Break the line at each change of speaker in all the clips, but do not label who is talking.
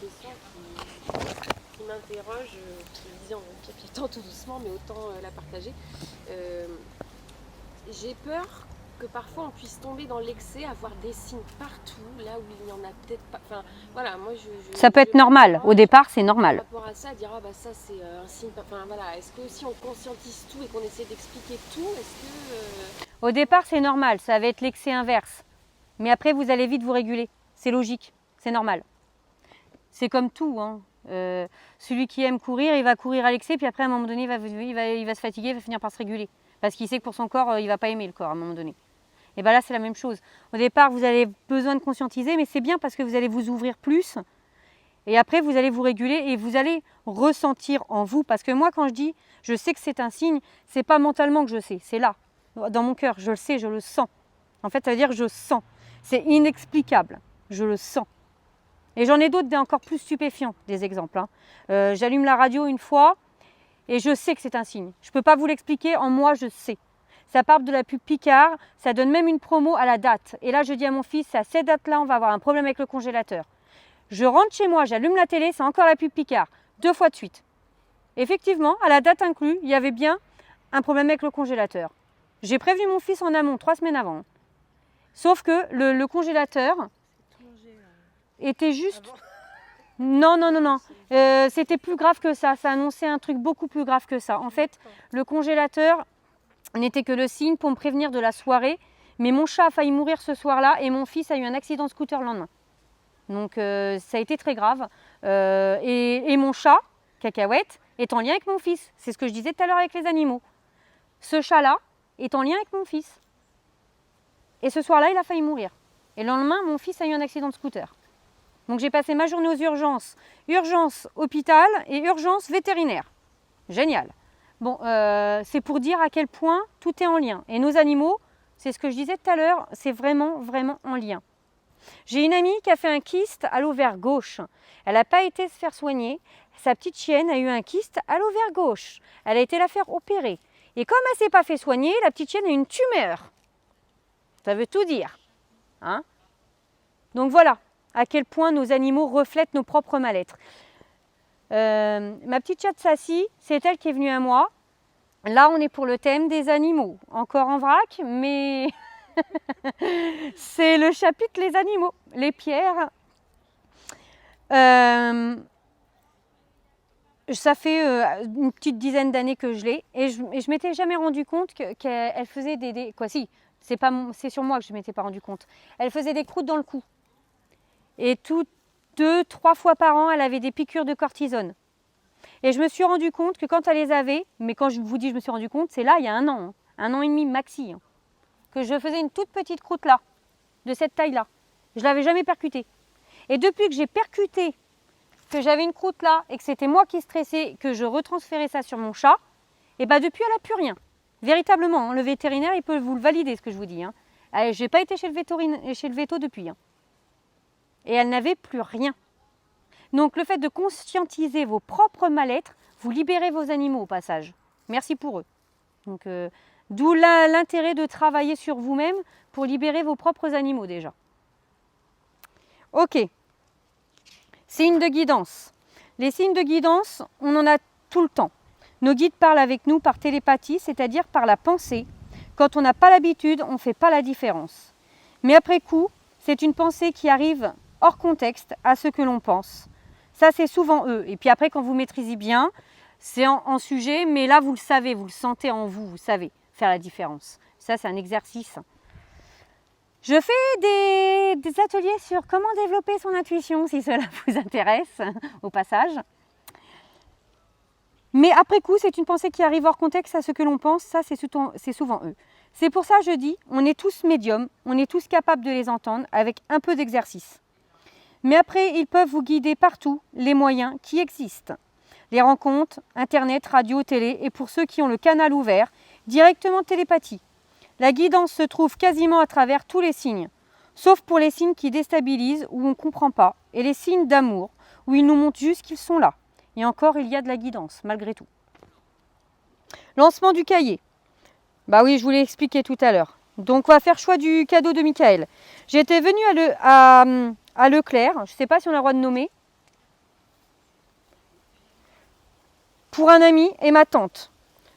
question qui m'interroge, qui disait en capitant tout doucement, mais autant la partager. J'ai peur que parfois on puisse tomber dans l'excès, avoir des signes partout, là où il n'y en a peut-être pas. Enfin, voilà, moi
ça peut être normal. Au départ, c'est normal.
Par rapport à ça, dire ah bah ça c'est un signe. Enfin voilà, est-ce que si on conscientise tout et qu'on essaie d'expliquer tout, est-ce que
Au départ, c'est normal. Ça va être l'excès inverse. Mais après, vous allez vite vous réguler. C'est logique. C'est normal. C'est comme tout. Hein. Celui qui aime courir, il va courir à l'excès, puis après, à un moment donné, il va se fatiguer, il va finir par se réguler. Parce qu'il sait que pour son corps, il ne va pas aimer le corps à un moment donné. Et bien là, c'est la même chose. Au départ, vous avez besoin de conscientiser, mais c'est bien parce que vous allez vous ouvrir plus. Et après, vous allez vous réguler et vous allez ressentir en vous. Parce que moi, quand je dis, je sais que c'est un signe, ce n'est pas mentalement que je sais, c'est là, dans mon cœur. Je le sais, je le sens. En fait, ça veut dire que je sens. C'est inexplicable, je le sens. Et j'en ai d'autres encore plus stupéfiants, des exemples. Hein. J'allume la radio une fois et je sais que c'est un signe. Je ne peux pas vous l'expliquer, en moi, je sais. Ça part de la pub Picard, ça donne même une promo à la date. Et là, je dis à mon fils, à cette date-là, on va avoir un problème avec le congélateur. Je rentre chez moi, j'allume la télé, c'est encore la pub Picard, 2 fois de suite. Effectivement, à la date inclue, il y avait bien un problème avec le congélateur. J'ai prévenu mon fils en amont, 3 semaines avant. Sauf que le congélateur était juste... Non. C'était plus grave que ça. Ça annonçait un truc beaucoup plus grave que ça. En fait, le congélateur n'était que le signe pour me prévenir de la soirée. Mais mon chat a failli mourir ce soir-là et mon fils a eu un accident de scooter le lendemain. Donc ça a été très grave. Et mon chat, Cacahuète, est en lien avec mon fils. C'est ce que je disais tout à l'heure avec les animaux. Ce chat-là est en lien avec mon fils. Et ce soir-là, il a failli mourir. Et le lendemain, mon fils a eu un accident de scooter. Donc j'ai passé ma journée aux urgences. Urgence hôpital et urgence vétérinaire. Génial. Bon, c'est pour dire à quel point tout est en lien. Et nos animaux, c'est ce que je disais tout à l'heure, c'est vraiment, vraiment en lien. J'ai une amie qui a fait un kyste à l'ovaire gauche. Elle n'a pas été se faire soigner. Sa petite chienne a eu un kyste à l'ovaire gauche. Elle a été la faire opérer. Et comme elle ne s'est pas fait soigner, la petite chienne a une tumeur. Ça veut tout dire. Hein? Donc voilà à quel point nos animaux reflètent nos propres mal-être. Ma petite chatte Sassy, c'est elle qui est venue à moi. Là, on est pour le thème des animaux. Encore en vrac, mais c'est le chapitre les animaux, les pierres. Ça fait une petite dizaine d'années que je l'ai et je m'étais jamais rendu compte qu'elle faisait des... Quoi si, c'est sur moi que je ne m'étais pas rendu compte. Elle faisait des croûtes dans le cou. Et toutes 2-3 fois par an, elle avait des piqûres de cortisone. Et je me suis rendu compte que quand elle les avait, mais quand je vous dis je me suis rendu compte, c'est là il y a 1 an, 1 an et demi maxi, que je faisais une toute petite croûte là, de cette taille-là. Je ne l'avais jamais percutée. Et depuis que j'ai percuté que j'avais une croûte là et que c'était moi qui stressais, que je retransférais ça sur mon chat, et bien depuis elle n'a plus rien. Véritablement, le vétérinaire il peut vous le valider ce que je vous dis. Je n'ai pas été chez le véto depuis. Et elle n'avait plus rien. Donc le fait de conscientiser vos propres mal-être, vous libérez vos animaux au passage. Merci pour eux. Donc d'où l'intérêt de travailler sur vous-même pour libérer vos propres animaux déjà. Ok. Signes de guidance. Les signes de guidance, on en a tout le temps. Nos guides parlent avec nous par télépathie, c'est-à-dire par la pensée. Quand on n'a pas l'habitude, on ne fait pas la différence. Mais après coup, c'est une pensée qui arrive hors contexte à ce que l'on pense. Ça, c'est souvent eux. Et puis après, quand vous maîtrisez bien, c'est en sujet, mais là, vous le savez, vous le sentez en vous, vous savez faire la différence. Ça, c'est un exercice. Je fais des ateliers sur comment développer son intuition, si cela vous intéresse, au passage. Mais après coup, c'est une pensée qui arrive hors contexte à ce que l'on pense. Ça, c'est souvent eux. C'est pour ça que je dis, on est tous médiums, on est tous capables de les entendre avec un peu d'exercice. Mais après, ils peuvent vous guider partout, les moyens qui existent. Les rencontres, internet, radio, télé, et pour ceux qui ont le canal ouvert, directement télépathie. La guidance se trouve quasiment à travers tous les signes, sauf pour les signes qui déstabilisent, où on ne comprend pas, et les signes d'amour, où ils nous montrent juste qu'ils sont là. Et encore, il y a de la guidance, malgré tout. Lancement du cahier. Bah oui, je vous l'ai expliqué tout à l'heure. Donc, on va faire choix du cadeau de Michael. J'étais venue à Leclerc, je ne sais pas si on a le droit de nommer. Pour un ami et ma tante.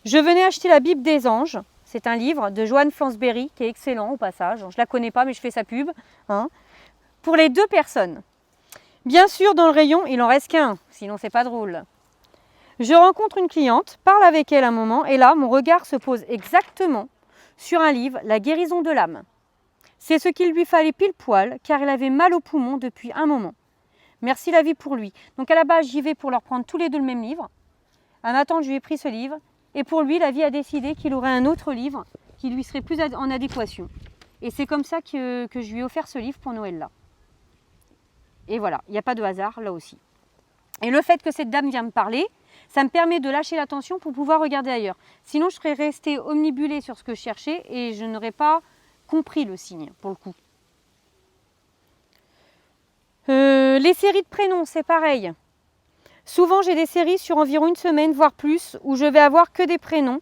Je venais acheter la Bible des anges. C'est un livre de Joanne Flansberry qui est excellent au passage. Je ne la connais pas mais je fais sa pub. Hein. Pour les 2 personnes. Bien sûr, dans le rayon, il en reste qu'un, sinon c'est pas drôle. Je rencontre une cliente, parle avec elle un moment, et là, mon regard se pose exactement sur un livre, La guérison de l'âme. C'est ce qu'il lui fallait pile poil, car il avait mal au poumon depuis un moment. Merci la vie pour lui. Donc à la base, j'y vais pour leur prendre tous les 2 le même livre. À ma tante, je lui ai pris ce livre, et pour lui, la vie a décidé qu'il aurait un autre livre qui lui serait plus en adéquation. Et c'est comme ça que je lui ai offert ce livre pour Noël là. Et voilà, il n'y a pas de hasard là aussi. Et le fait que cette dame vient me parler, ça me permet de lâcher l'attention pour pouvoir regarder ailleurs. Sinon, je serais restée omnibulée sur ce que je cherchais et je n'aurais pas compris le signe, pour le coup. Les séries de prénoms, c'est pareil. Souvent, j'ai des séries sur environ une semaine, voire plus, où je vais avoir que des prénoms.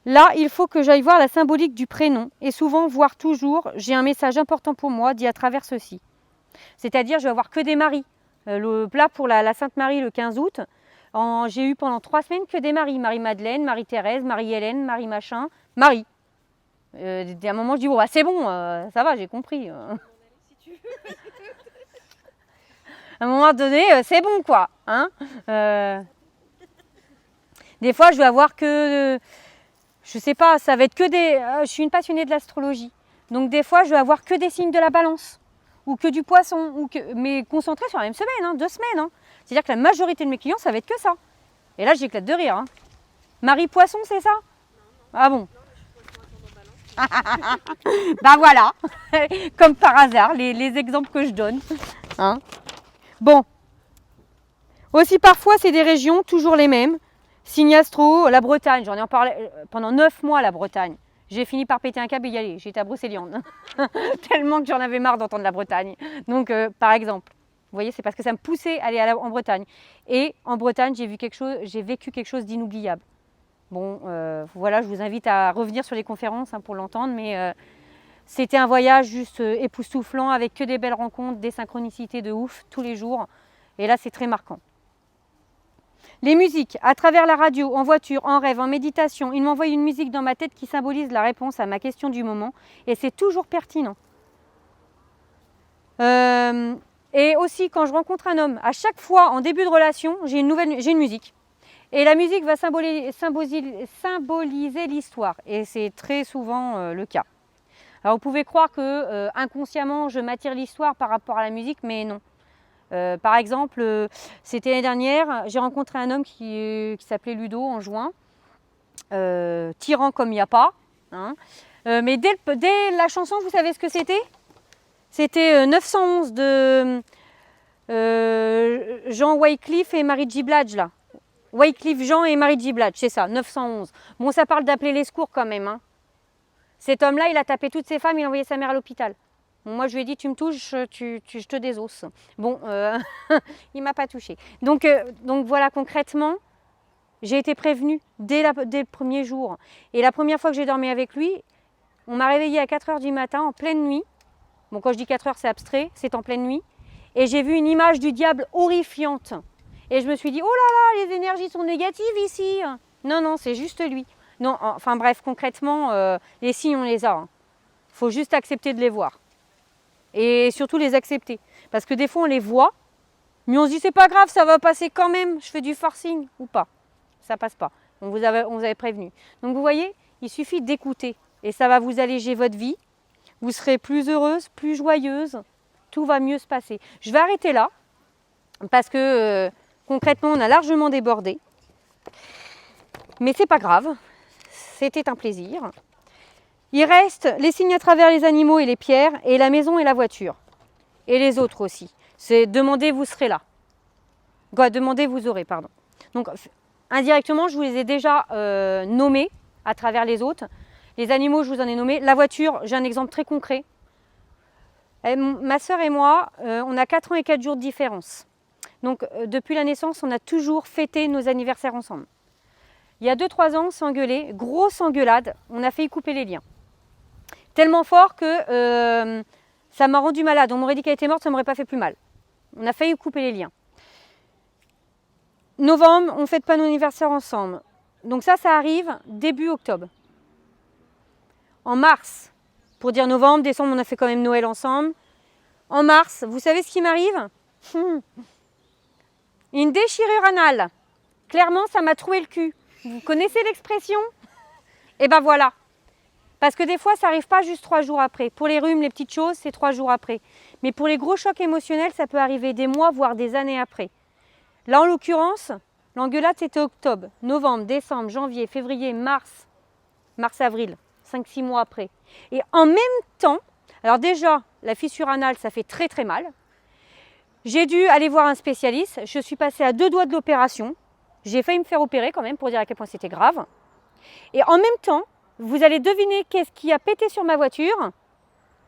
Là, il faut que j'aille voir la symbolique du prénom. Et souvent, voire toujours, j'ai un message important pour moi dit à travers ceci. C'est-à-dire, je vais avoir que des Maries. Le plat pour la Sainte Marie le 15 août, j'ai eu pendant 3 semaines que des Maries. Marie-Madeleine, Marie-Thérèse, Marie-Hélène, Marie-Machin, Marie. À un moment, je dis, bon, bah, c'est bon, ça va, j'ai compris. À un moment donné, c'est bon, quoi. Hein des fois, je vais avoir que, je sais pas, ça va être que des... je suis une passionnée de l'astrologie. Donc, des fois, je vais avoir que des signes de la balance. Ou que du poisson, mais concentré sur la même semaine, hein, 2 semaines. Hein. C'est-à-dire que la majorité de mes clients, ça va être que ça. Et là, j'éclate de rire. Hein. Marie Poisson, c'est ça? Ah bon? Bah voilà, comme par hasard, les exemples que je donne. Hein. Bon. Aussi parfois, c'est des régions, toujours les mêmes. Signe astro, la Bretagne, j'en ai en parlé pendant 9 mois, la Bretagne. J'ai fini par péter un câble et y aller. J'étais à Brocéliande. Tellement que j'en avais marre d'entendre la Bretagne. Donc, par exemple, vous voyez, c'est parce que ça me poussait à aller en Bretagne. Et en Bretagne, j'ai vécu quelque chose d'inoubliable. Bon, voilà, je vous invite à revenir sur les conférences hein, pour l'entendre, mais c'était un voyage juste époustouflant avec que des belles rencontres, des synchronicités de ouf tous les jours. Et là, c'est très marquant. Les musiques, à travers la radio, en voiture, en rêve, en méditation, il m'envoie une musique dans ma tête qui symbolise la réponse à ma question du moment et c'est toujours pertinent. Et aussi quand je rencontre un homme, à chaque fois en début de relation, j'ai une musique. Et la musique va symboliser l'histoire et c'est très souvent le cas. Alors vous pouvez croire que inconsciemment je m'attire l'histoire par rapport à la musique, mais non. Par exemple, c'était l'année dernière, j'ai rencontré un homme qui s'appelait Ludo en juin, tyran comme il n'y a pas. Hein. Mais dès la chanson, vous savez ce que c'était? C'était 911 de Jean Wycliffe et Mary J. Blige là. Wycliffe Jean et Mary J. Blige, c'est ça, 911. Bon, ça parle d'appeler les secours quand même. Hein. Cet homme-là, il a tapé toutes ses femmes, il a envoyé sa mère à l'hôpital. Bon, moi, je lui ai dit, tu me touches, je te désosse. Bon, il ne m'a pas touché. Donc voilà, concrètement, j'ai été prévenue dès le premier jour. Et la première fois que j'ai dormi avec lui, on m'a réveillée à 4 h du matin, en pleine nuit. Bon, quand je dis 4 h, c'est abstrait, c'est en pleine nuit. Et j'ai vu une image du diable horrifiante. Et je me suis dit, oh là là, les énergies sont négatives ici. Non, non, c'est juste lui. Non, enfin bref, concrètement, les signes, on les a. Il faut juste accepter de les voir. Et surtout les accepter. Parce que des fois, on les voit, mais on se dit, c'est pas grave, ça va passer quand même. Je fais du forcing ou pas. Ça passe pas. On vous avait prévenu. Donc vous voyez, il suffit d'écouter. Et ça va vous alléger votre vie. Vous serez plus heureuse, plus joyeuse. Tout va mieux se passer. Je vais arrêter là. Parce que concrètement, on a largement débordé. Mais c'est pas grave. C'était un plaisir. Il reste les signes à travers les animaux et les pierres, et la maison et la voiture. Et les autres aussi. C'est demander, vous serez là. Quoi, demander, vous aurez, pardon. Donc, indirectement, je vous les ai déjà nommés à travers les autres. Les animaux, je vous en ai nommé. La voiture, j'ai un exemple très concret. Ma sœur et moi, on a 4 ans et 4 jours de différence. Donc, depuis la naissance, on a toujours fêté nos anniversaires ensemble. Il y a 2-3 ans, on s'est engueulé, grosse engueulade, on a failli couper les liens. Tellement fort que ça m'a rendu malade. On m'aurait dit qu'elle était morte, ça ne m'aurait pas fait plus mal. On a failli couper les liens. novembre, on ne fête pas nos anniversaires ensemble. Donc ça arrive début octobre. En mars, pour dire novembre, décembre, on a fait quand même Noël ensemble. En mars, vous savez ce qui m'arrive? Une déchirure anale. Clairement, ça m'a troué le cul. Vous connaissez l'expression? Et ben voilà. Parce que des fois, ça n'arrive pas juste 3 jours après. Pour les rhumes, les petites choses, c'est 3 jours après. Mais pour les gros chocs émotionnels, ça peut arriver des mois, voire des années après. Là, en l'occurrence, l'engueulade, c'était octobre, novembre, décembre, janvier, février, mars, avril, 5-6 mois après. Et en même temps, alors déjà, la fissure anale, ça fait très très mal. J'ai dû aller voir un spécialiste. Je suis passée à 2 doigts de l'opération. J'ai failli me faire opérer quand même pour dire à quel point c'était grave. Et en même temps, vous allez deviner qu'est-ce qui a pété sur ma voiture.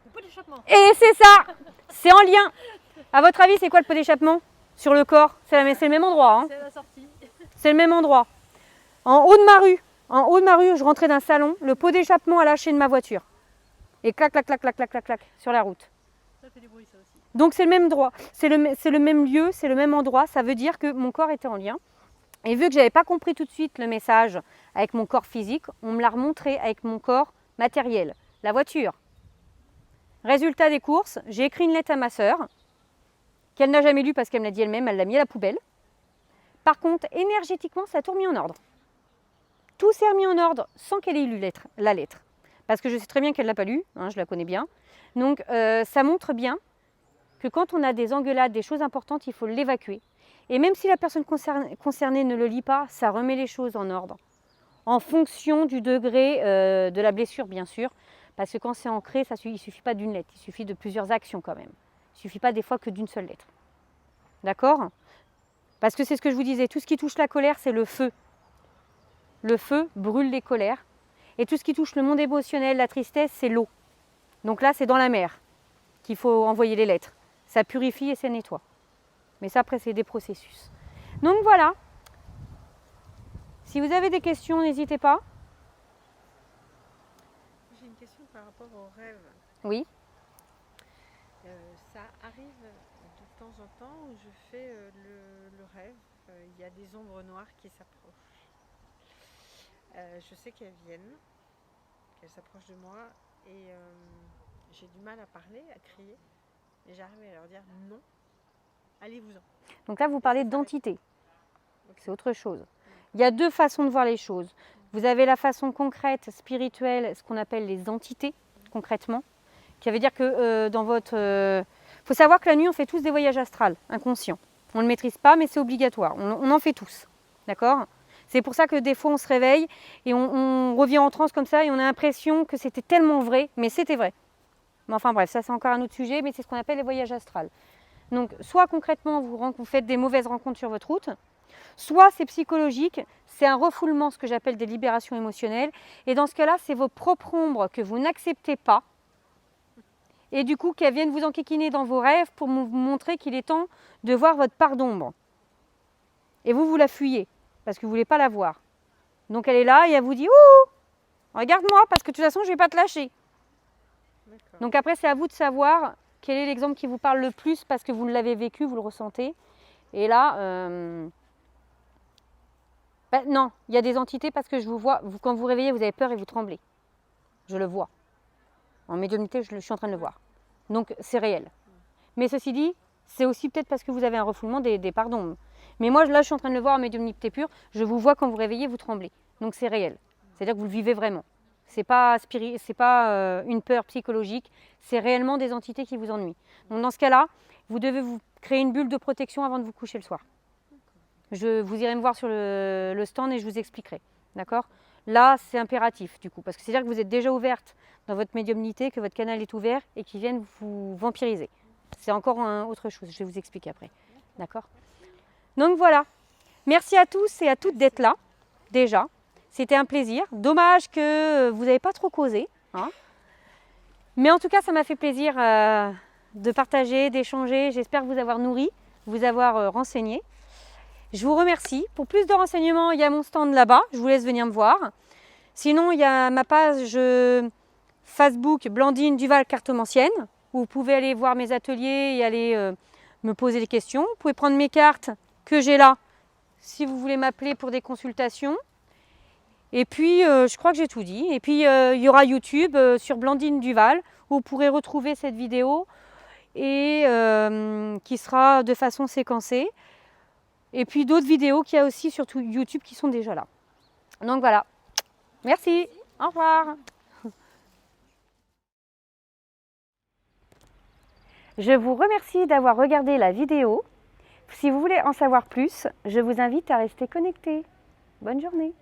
Le pot d'échappement.
Et c'est ça, c'est en lien. À votre avis, c'est quoi le pot d'échappement sur le corps? C'est le même endroit. Hein.
C'est la sortie.
C'est le même endroit. En haut de ma rue, je rentrais d'un salon, le pot d'échappement a lâché de ma voiture. Et clac, clac, clac, clac, clac, clac, clac, sur la route.
Ça fait du bruit, ça aussi.
Donc c'est le même endroit, c'est le même lieu, c'est le même endroit. Ça veut dire que mon corps était en lien. Et vu que je n'avais pas compris tout de suite le message avec mon corps physique, on me l'a remontré avec mon corps matériel, la voiture. Résultat des courses, j'ai écrit une lettre à ma sœur, qu'elle n'a jamais lue parce qu'elle me l'a dit elle-même, elle l'a mis à la poubelle. Par contre, énergétiquement, ça a tout remis en ordre. Tout s'est remis en ordre sans qu'elle ait lu la lettre. Parce que je sais très bien qu'elle ne l'a pas lue, hein, je la connais bien. Donc ça montre bien que quand on a des engueulades, des choses importantes, il faut l'évacuer. Et même si la personne concernée ne le lit pas, ça remet les choses en ordre. En fonction du degré de la blessure, bien sûr. Parce que quand c'est ancré, il ne suffit pas d'une lettre, il suffit de plusieurs actions quand même. Il ne suffit pas des fois que d'une seule lettre. D'accord? Parce que c'est ce que je vous disais, tout ce qui touche la colère, c'est le feu. Le feu brûle les colères. Et tout ce qui touche le monde émotionnel, la tristesse, c'est l'eau. Donc là, c'est dans la mer qu'il faut envoyer les lettres. Ça purifie et ça nettoie. Mais ça, après, c'est des processus. Donc voilà. Si vous avez des questions, n'hésitez pas.
J'ai une question par rapport au rêve.
Oui.
Ça arrive de temps en temps où je fais le rêve. Il y a des ombres noires qui s'approchent. Je sais qu'elles viennent, qu'elles s'approchent de moi et j'ai du mal à parler, à crier. Mais j'arrive à leur dire non, allez-vous-en.
Donc là, vous parlez d'entité. C'est autre chose. Il y a 2 façons de voir les choses. Vous avez la façon concrète, spirituelle, ce qu'on appelle les entités, concrètement. Qui veut dire que dans votre... faut savoir que la nuit, on fait tous des voyages astrales, inconscients. On ne le maîtrise pas, mais c'est obligatoire. On en fait tous. D'accord ? C'est pour ça que des fois, on se réveille et on revient en transe comme ça et on a l'impression que c'était tellement vrai, mais c'était vrai. Mais enfin bref, ça c'est encore un autre sujet, mais c'est ce qu'on appelle les voyages astrales. Donc, soit concrètement, vous faites des mauvaises rencontres sur votre route, soit c'est psychologique, c'est un refoulement, ce que j'appelle des libérations émotionnelles. Et dans ce cas-là, c'est vos propres ombres que vous n'acceptez pas. Et du coup, qu'elles viennent vous enquiquiner dans vos rêves pour vous montrer qu'il est temps de voir votre part d'ombre. Et vous la fuyez, parce que vous ne voulez pas la voir. Donc elle est là et elle vous dit « Ouh, regarde-moi, parce que de toute façon, je ne vais pas te lâcher. » Donc après, c'est à vous de savoir quel est l'exemple qui vous parle le plus parce que vous l'avez vécu, vous le ressentez. Et là, non, il y a des entités parce que je vous vois, quand vous réveillez, vous avez peur et vous tremblez. Je le vois. En médiumnité, je suis en train de le voir. Donc c'est réel. Mais ceci dit, c'est aussi peut-être parce que vous avez un refoulement des parts d'ombre. Mais moi, là, je suis en train de le voir en médiumnité pure. Je vous vois quand vous réveillez, vous tremblez. Donc c'est réel. C'est-à-dire que vous le vivez vraiment. C'est pas une peur psychologique, c'est réellement des entités qui vous ennuient. Donc dans ce cas-là, vous devez vous créer une bulle de protection avant de vous coucher le soir. Vous irez me voir sur le stand et je vous expliquerai. D'accord ? Là, c'est impératif du coup, parce que c'est-à-dire que vous êtes déjà ouverte dans votre médiumnité, que votre canal est ouvert et qu'ils viennent vous vampiriser. C'est encore autre chose, je vais vous expliquer après. D'accord ? Donc voilà. Merci à tous et à toutes d'être là, déjà. C'était un plaisir. Dommage que vous n'avez pas trop causé. Hein. Mais en tout cas, ça m'a fait plaisir de partager, d'échanger. J'espère vous avoir nourri, vous avoir renseigné. Je vous remercie. Pour plus de renseignements, il y a mon stand là-bas. Je vous laisse venir me voir. Sinon, il y a ma page Facebook Blandine Duval Cartomancienne, où vous pouvez aller voir mes ateliers et aller me poser des questions. Vous pouvez prendre mes cartes que j'ai là si vous voulez m'appeler pour des consultations. Et puis, je crois que j'ai tout dit. Et puis, il y aura YouTube sur Blandine Duval, où vous pourrez retrouver cette vidéo et qui sera de façon séquencée. Et puis d'autres vidéos qu'il y a aussi sur YouTube qui sont déjà là. Donc voilà. Merci. Au revoir. Je vous remercie d'avoir regardé la vidéo. Si vous voulez en savoir plus, je vous invite à rester connecté. Bonne journée.